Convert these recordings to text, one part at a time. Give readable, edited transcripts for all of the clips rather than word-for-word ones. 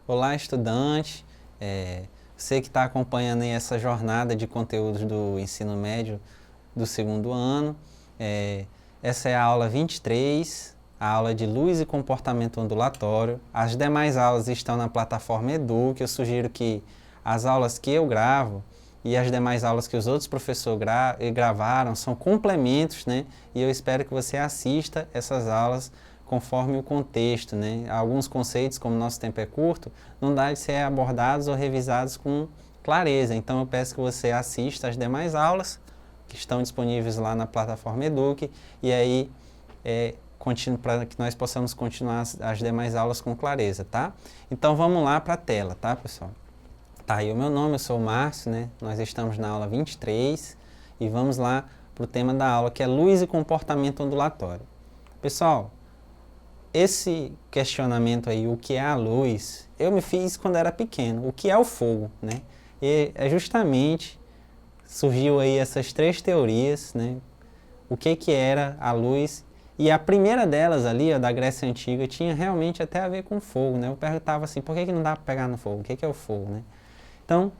Olá, estudante. Você que está acompanhando aí essa jornada de conteúdos do ensino médio do segundo ano. Essa é a aula 23, a aula de luz e comportamento ondulatório. As demais aulas estão na plataforma Edu, que eu sugiro que as aulas que eu gravo e as demais aulas que os outros professores gravaram são complementos, né? E eu espero que você assista essas aulas conforme o contexto, né? Alguns conceitos, como nosso tempo é curto, não dá de ser abordados ou revisados com clareza. Então eu peço que você assista as demais aulas que estão disponíveis lá na plataforma Eduque e aí para que nós possamos continuar as demais aulas com clareza, tá? Então vamos lá para a tela, tá, pessoal? Tá aí o meu nome, eu sou o Márcio, né? Nós estamos na aula 23 e vamos lá para o tema da aula, que é luz e comportamento ondulatório. Pessoal, esse questionamento aí, o que é a luz, eu me fiz quando era pequeno. O que é o fogo, né? E justamente surgiu aí essas três teorias, né? O que era a luz. E a primeira delas ali, ó, da Grécia Antiga, tinha realmente até a ver com fogo, né? Eu perguntava assim, por que não dá para pegar no fogo? O que é o fogo, né? Então,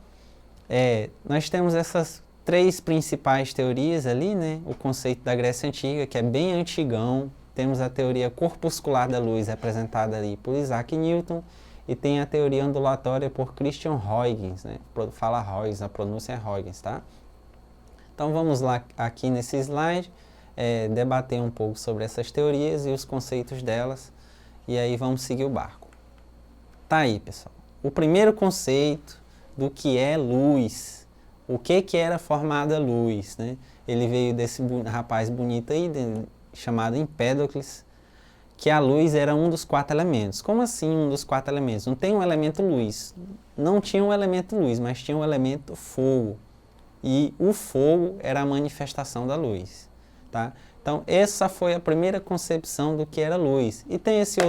nós temos essas três principais teorias ali, né? O conceito da Grécia Antiga, que é bem antigão. Temos a teoria corpuscular da luz, representada ali por Isaac Newton, e tem a teoria ondulatória por Christian Huygens, né? Fala Huygens, a pronúncia é Huygens, tá? Então vamos lá aqui nesse slide, debater um pouco sobre essas teorias e os conceitos delas, e aí vamos seguir o barco. Tá aí, pessoal. O primeiro conceito do que é luz, o que era formada a luz, né? Ele veio desse rapaz bonito aí, chamado Empédocles, que a luz era um dos 4 elementos. Como assim um dos 4 elementos? Não tem um elemento luz. Não tinha um elemento luz, mas tinha um elemento fogo. E o fogo era a manifestação da luz. Tá? Então, essa foi a primeira concepção do que era luz. E tem esse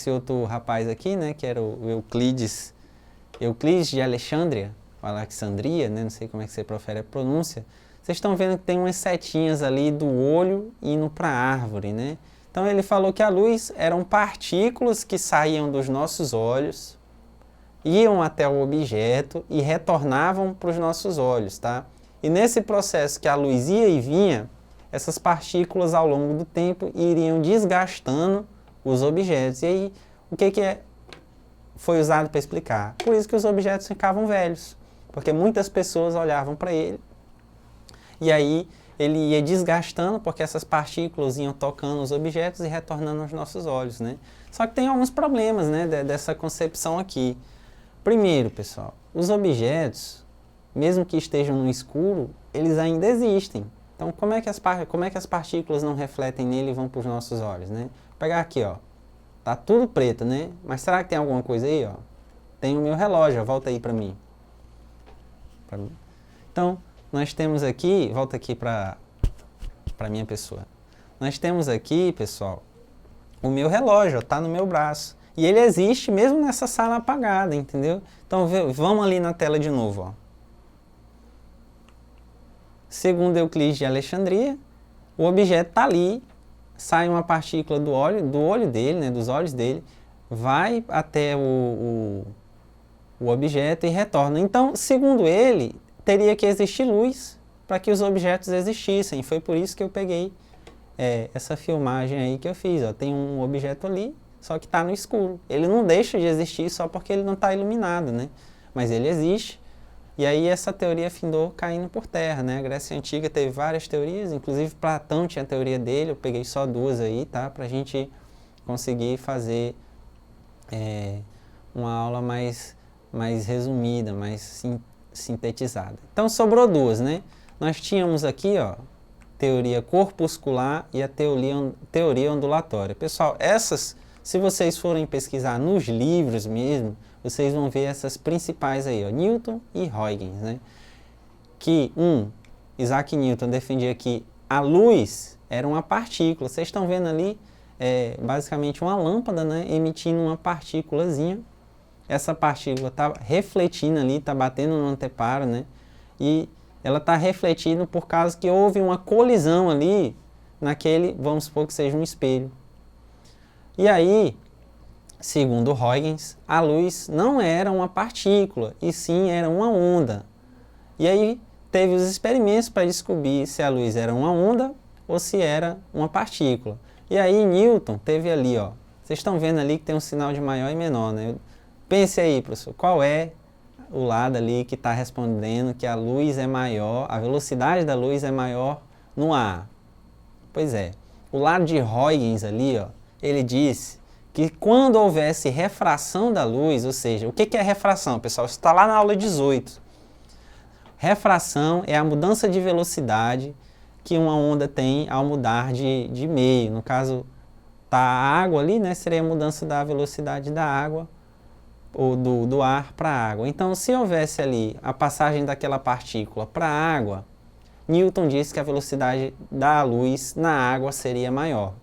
outro rapaz aqui, né, que era o Euclides de Alexandria, Alexandria, né, não sei como é que você profere a pronúncia. Vocês estão vendo que tem umas setinhas ali do olho indo para a árvore, né? Então ele falou que a luz eram partículas que saíam dos nossos olhos, iam até o objeto e retornavam para os nossos olhos, tá? E nesse processo que a luz ia e vinha, essas partículas ao longo do tempo iriam desgastando os objetos. E aí, o que foi usado para explicar? Por isso que os objetos ficavam velhos, porque muitas pessoas olhavam para ele e aí ele ia desgastando, porque essas partículas iam tocando os objetos e retornando aos nossos olhos, né? Só que tem alguns problemas, né, dessa concepção aqui. Primeiro, pessoal, os objetos, mesmo que estejam no escuro, eles ainda existem. Então, como é que as partículas não refletem nele e vão para os nossos olhos, né? Vou pegar aqui, ó. Tá tudo preto, né? Mas será que tem alguma coisa aí, ó? Tem o meu relógio, ó, volta aí para mim. Então, nós temos aqui, volta aqui para minha pessoa. Nós temos aqui, pessoal, o meu relógio, está no meu braço. E ele existe mesmo nessa sala apagada, entendeu? Então, vamos ali na tela de novo, ó. Segundo Euclides de Alexandria, o objeto está ali, sai uma partícula do olho dele, né, dos olhos dele, vai até o objeto e retorna. Então, segundo ele, teria que existir luz para que os objetos existissem. Foi por isso que eu peguei essa filmagem aí que eu fiz. Ó. Tem um objeto ali, só que está no escuro. Ele não deixa de existir só porque ele não está iluminado, né? Mas ele existe. E aí essa teoria findou caindo por terra, né? A Grécia Antiga teve várias teorias, inclusive Platão tinha a teoria dele. Eu peguei só 2 aí, tá? Para a gente conseguir fazer uma aula mais resumida, mais sintetizada. Então sobrou 2, né? Nós tínhamos aqui, ó, teoria corpuscular e a teoria ondulatória. Pessoal, essas, se vocês forem pesquisar nos livros mesmo, vocês vão ver essas principais aí, ó, Newton e Huygens, né? Que Isaac Newton defendia que a luz era uma partícula. Vocês estão vendo ali, basicamente uma lâmpada, né, emitindo uma partículazinha. Essa partícula está refletindo ali, está batendo no anteparo, né? E ela está refletindo por causa que houve uma colisão ali naquele, vamos supor que seja um espelho. E aí, segundo Huygens, a luz não era uma partícula, e sim era uma onda. E aí teve os experimentos para descobrir se a luz era uma onda ou se era uma partícula. E aí Newton teve ali, ó, vocês estão vendo ali que tem um sinal de maior e menor, né? Pense aí, professor, qual é o lado ali que está respondendo que a luz é maior, a velocidade da luz é maior no ar? Pois é, o lado de Huygens ali, ó, ele disse que quando houvesse refração da luz, ou seja, o que é refração, pessoal? Isso está lá na aula 18. Refração é a mudança de velocidade que uma onda tem ao mudar de meio. No caso, tá a água ali, né? Seria a mudança da velocidade da água ou do ar para a água. Então, se houvesse ali a passagem daquela partícula para a água, Newton disse que a velocidade da luz na água seria maior.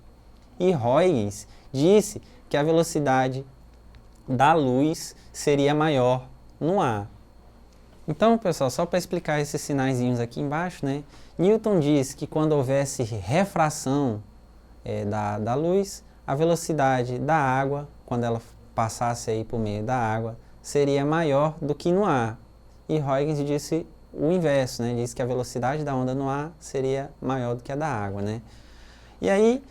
E Huygens disse que a velocidade da luz seria maior no ar. Então, pessoal, só para explicar esses sinaizinhos aqui embaixo, né? Newton disse que quando houvesse refração da luz, a velocidade da água, quando ela passasse aí por meio da água, seria maior do que no ar. E Huygens disse o inverso, né? Disse que a velocidade da onda no ar seria maior do que a da água, né? E aí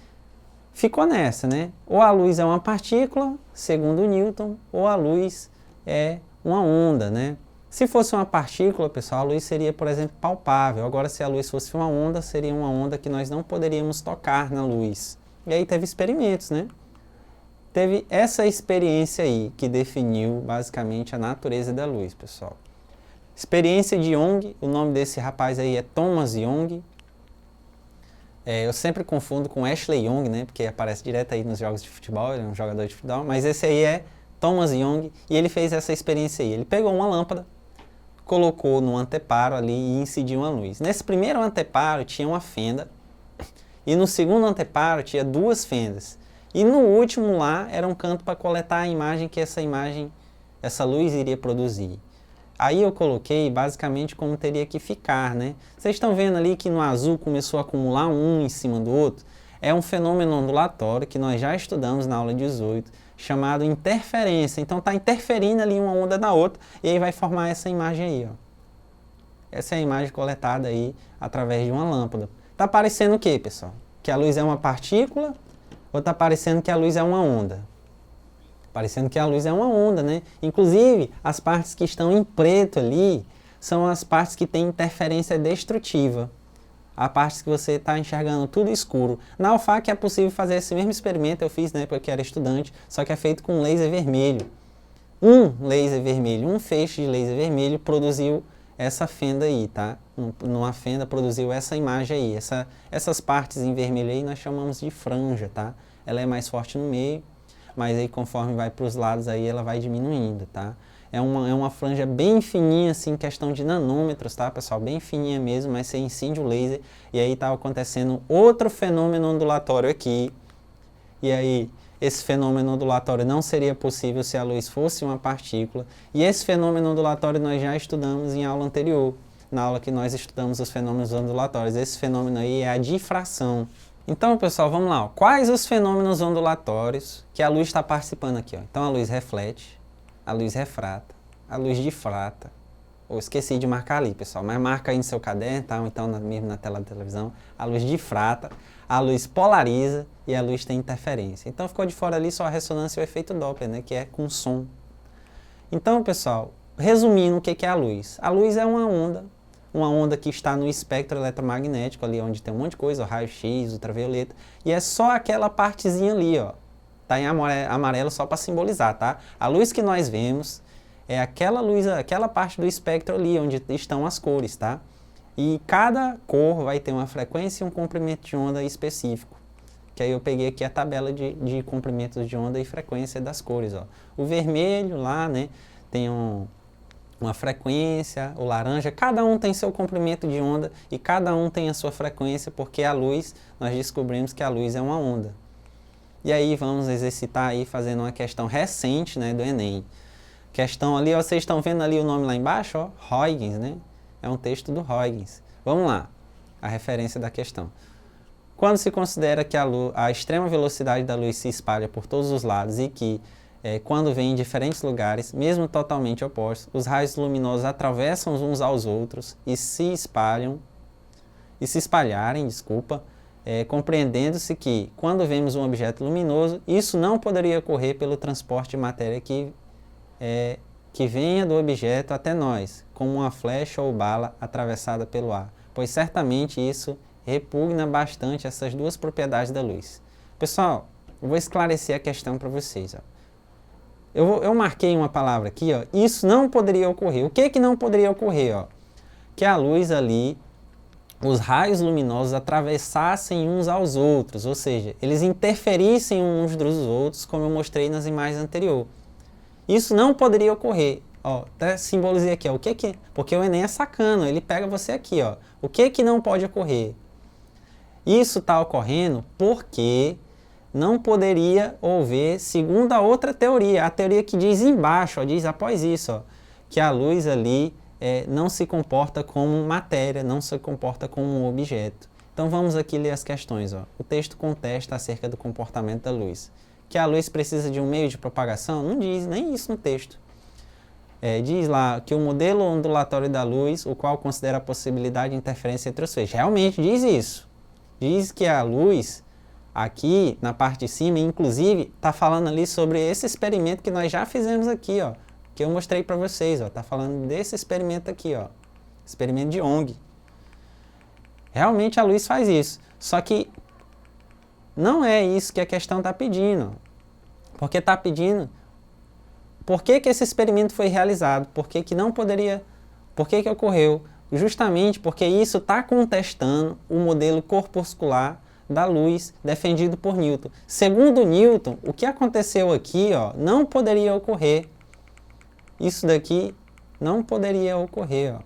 ficou nessa, né? Ou a luz é uma partícula, segundo Newton, ou a luz é uma onda, né? Se fosse uma partícula, pessoal, a luz seria, por exemplo, palpável. Agora, se a luz fosse uma onda, seria uma onda que nós não poderíamos tocar na luz. E aí teve experimentos, né? Teve essa experiência aí que definiu, basicamente, a natureza da luz, pessoal. Experiência de Young, o nome desse rapaz aí é Thomas Young. Eu sempre confundo com Ashley Young, né? Porque aparece direto aí nos jogos de futebol, ele é um jogador de futebol. Mas esse aí é Thomas Young e ele fez essa experiência aí. Ele pegou uma lâmpada, colocou no anteparo ali e incidiu uma luz. Nesse primeiro anteparo tinha uma fenda e no segundo anteparo tinha duas fendas. E no último lá era um canto para coletar a imagem que essa luz iria produzir. Aí eu coloquei basicamente como teria que ficar, né? Vocês estão vendo ali que no azul começou a acumular um em cima do outro? É um fenômeno ondulatório que nós já estudamos na aula 18, chamado interferência. Então está interferindo ali uma onda na outra e aí vai formar essa imagem aí, ó. Essa é a imagem coletada aí através de uma lâmpada. Está parecendo o quê, pessoal? Que a luz é uma partícula ou está parecendo que a luz é uma onda? Parecendo que a luz é uma onda, né? Inclusive, as partes que estão em preto ali são as partes que têm interferência destrutiva. A parte que você está enxergando tudo escuro. Na UFAC é possível fazer esse mesmo experimento, eu fiz na época que era estudante, só que é feito com laser vermelho. Um feixe de laser vermelho produziu essa fenda aí, tá? Numa fenda produziu essa imagem aí. Essas partes em vermelho aí nós chamamos de franja, tá? Ela é mais forte no meio, mas aí conforme vai para os lados aí ela vai diminuindo, tá? É uma franja bem fininha, assim, questão de nanômetros, tá, pessoal? Bem fininha mesmo, mas você incide o laser e aí tá acontecendo outro fenômeno ondulatório aqui. E aí, esse fenômeno ondulatório não seria possível se a luz fosse uma partícula. E esse fenômeno ondulatório nós já estudamos em aula anterior, na aula que nós estudamos os fenômenos ondulatórios. Esse fenômeno aí é a difração. Então, pessoal, vamos lá. Ó. Quais os fenômenos ondulatórios que a luz está participando aqui? Ó? Então, a luz reflete, a luz refrata, a luz difrata. Eu esqueci de marcar ali, pessoal, mas marca aí no seu caderno, tá? Ou então mesmo na tela da televisão. A luz difrata, a luz polariza e a luz tem interferência. Então, ficou de fora ali só a ressonância e o efeito Doppler, né? Que é com som. Então, pessoal, resumindo o que é a luz. A luz é uma onda que está no espectro eletromagnético, ali onde tem um monte de coisa, o raio-x, ultravioleta, e é só aquela partezinha ali, ó. Tá em amarelo só para simbolizar, tá? A luz que nós vemos é aquela luz, aquela parte do espectro ali, onde estão as cores, tá? E cada cor vai ter uma frequência e um comprimento de onda específico. Que aí eu peguei aqui a tabela de comprimentos de onda e frequência das cores, ó. O vermelho lá, né, tem uma frequência, o laranja, cada um tem seu comprimento de onda e cada um tem a sua frequência, porque a luz, nós descobrimos que a luz é uma onda. E aí vamos exercitar aí fazendo uma questão recente, né, do Enem. Questão ali, ó, vocês estão vendo ali o nome lá embaixo, ó, Huygens, né? É um texto do Huygens. Vamos lá, a referência da questão. Quando se considera que a extrema velocidade da luz se espalha por todos os lados e que quando vêm em diferentes lugares, mesmo totalmente opostos, os raios luminosos atravessam uns aos outros e se espalharem, compreendendo-se que, quando vemos um objeto luminoso, isso não poderia ocorrer pelo transporte de matéria que venha do objeto até nós, como uma flecha ou bala atravessada pelo ar, pois certamente isso repugna bastante essas duas propriedades da luz. Pessoal, eu vou esclarecer a questão para vocês. Eu marquei uma palavra aqui, isso não poderia ocorrer. O que não poderia ocorrer? Que a luz ali, os raios luminosos atravessassem uns aos outros, ou seja, eles interferissem uns dos outros, como eu mostrei nas imagens anteriores. Isso não poderia ocorrer. Até simbolizei aqui, porque o Enem é sacano, ele pega você aqui, o que não pode ocorrer? Isso está ocorrendo porque não poderia haver, segundo a outra teoria, a teoria que diz embaixo, diz após isso, que a luz ali não se comporta como matéria, não se comporta como um objeto. Então vamos aqui ler as questões. O texto contesta acerca do comportamento da luz. Que a luz precisa de um meio de propagação? Não diz nem isso no texto. Diz lá que o modelo ondulatório da luz, o qual considera a possibilidade de interferência entre os feixes. Realmente diz isso. Diz que a luz, aqui na parte de cima, inclusive, está falando ali sobre esse experimento que nós já fizemos aqui, que eu mostrei para vocês. Está falando desse experimento aqui, experimento de Young. Realmente a luz faz isso. Só que não é isso que a questão está pedindo. Porque está pedindo... Por que esse experimento foi realizado? Por que não poderia... Por que ocorreu? Justamente porque isso está contestando o modelo corpuscular da luz defendido por Newton. Segundo Newton, o que aconteceu aqui não poderia ocorrer. Isso daqui não poderia ocorrer.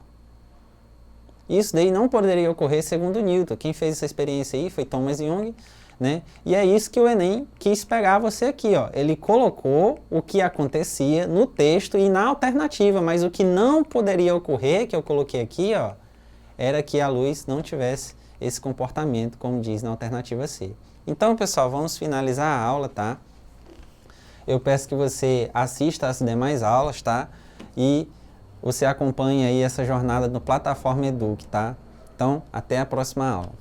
Isso daí não poderia ocorrer segundo Newton. Quem fez essa experiência aí foi Thomas Young, né? E é isso que o Enem quis pegar você aqui. Ele colocou o que acontecia no texto e na alternativa, mas o que não poderia ocorrer, que eu coloquei aqui, era que a luz não tivesse esse comportamento, como diz na alternativa C. Então, pessoal, vamos finalizar a aula, tá? Eu peço que você assista às demais aulas, tá? E você acompanhe aí essa jornada no Plataforma Eduque, tá? Então, até a próxima aula.